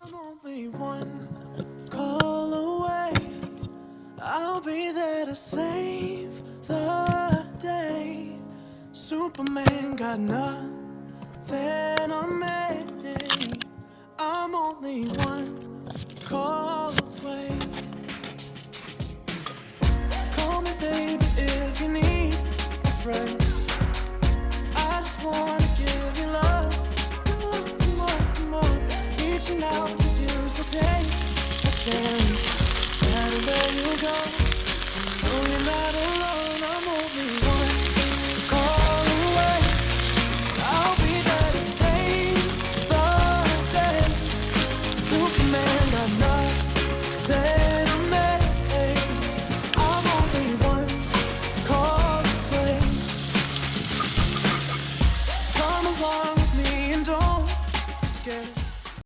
I'm only one call away. I'll be there to save the day. Superman got nothing on me. I'm only one call away. Call me baby if you need a friend. I just wanna give you love, more. Reaching out to you, so take a chance. No matter where you go, know you're not alone.